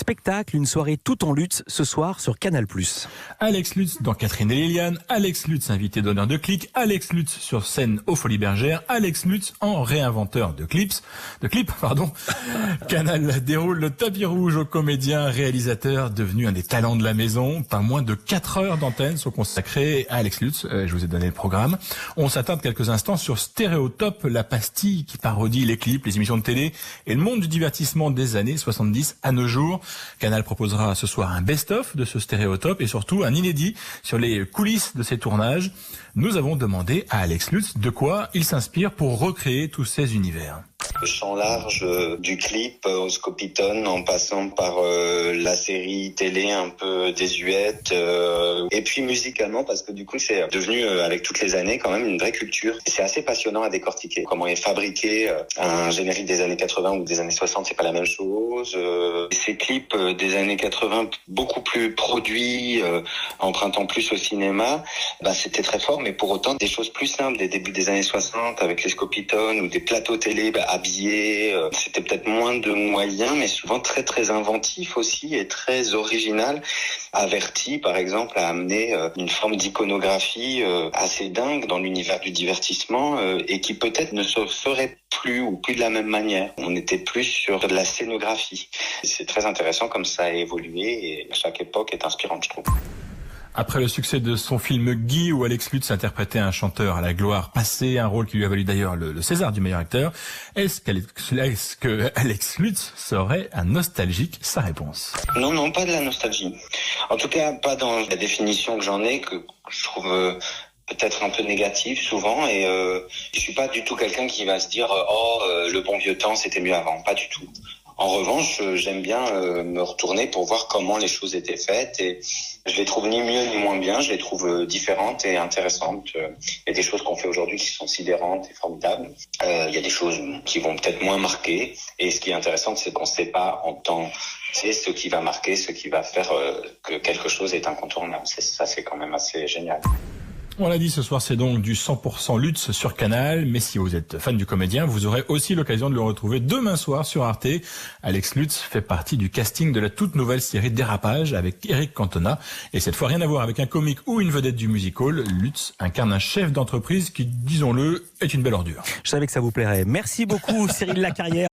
spectacle, une soirée tout en lutte ce soir sur Canal+. Alex Lutz dans Catherine et Liliane, Alex Lutz invité d'honneur de Click, Alex Lutz sur scène aux Folies Bergères, Alex Lutz en réinventeur de clips. Canal déroule le tapis rouge aux comédiens réalisateurs devenus un des talents de la maison. Pas moins de 4 heures d'antenne sont consacrées à Alex Lutz. Je vous ai donné le programme. On s'attarde quelques instants sur Stéréotop, la pastille qui parodie les clips, les émissions de télé et le monde du divertissement des années 70 à nos jours. Canal proposera ce soir un best-of de ce Stéréotop et surtout un inédit sur les coulisses de ces tournages. Nous avons demandé à Alex Lutz de quoi il s'inspire pour recréer tous ces univers. Le champ large du clip au Scopitone en passant par la série télé un peu désuète et puis musicalement parce que du coup c'est devenu avec toutes les années quand même une vraie culture. C'est assez passionnant à décortiquer. Comment est fabriqué un générique des années 80 ou des années 60, c'est pas la même chose. Ces clips des années 80 beaucoup plus produits, empruntant plus au cinéma, c'était très fort, mais pour autant des choses plus simples des débuts des années 60 avec les Scopitones ou des plateaux télé habillés, c'était peut-être moins de moyens, mais souvent très très inventif aussi et très original. Averti, par exemple, a amené une forme d'iconographie assez dingue dans l'univers du divertissement et qui peut-être ne se ferait plus ou plus de la même manière. On était plus sur de la scénographie. C'est très intéressant comme ça a évolué et chaque époque est inspirante, je trouve. Après le succès de son film Guy, où Alex Lutz interprétait un chanteur à la gloire passée, un rôle qui lui a valu d'ailleurs le César du meilleur acteur, est-ce que Alex Lutz serait un nostalgique? Sa réponse. Non, pas de la nostalgie. En tout cas, pas dans la définition que j'en ai, que je trouve peut-être un peu négative souvent, et je suis pas du tout quelqu'un qui va se dire le bon vieux temps c'était mieux avant, pas du tout. En revanche, j'aime bien me retourner pour voir comment les choses étaient faites et je les trouve ni mieux ni moins bien, je les trouve différentes et intéressantes. Il y a des choses qu'on fait aujourd'hui qui sont sidérantes et formidables. Il y a des choses qui vont peut-être moins marquer et ce qui est intéressant, c'est qu'on ne sait pas en temps, c'est ce qui va marquer, ce qui va faire que quelque chose est incontournable. Ça, c'est quand même assez génial. On l'a dit, ce soir, c'est donc du 100% Lutz sur Canal. Mais si vous êtes fan du comédien, vous aurez aussi l'occasion de le retrouver demain soir sur Arte. Alex Lutz fait partie du casting de la toute nouvelle série Dérapage avec Eric Cantona. Et cette fois, rien à voir avec un comique ou une vedette du musical. Lutz incarne un chef d'entreprise qui, disons-le, est une belle ordure. Je savais que ça vous plairait. Merci beaucoup, Cyril Lacarrière.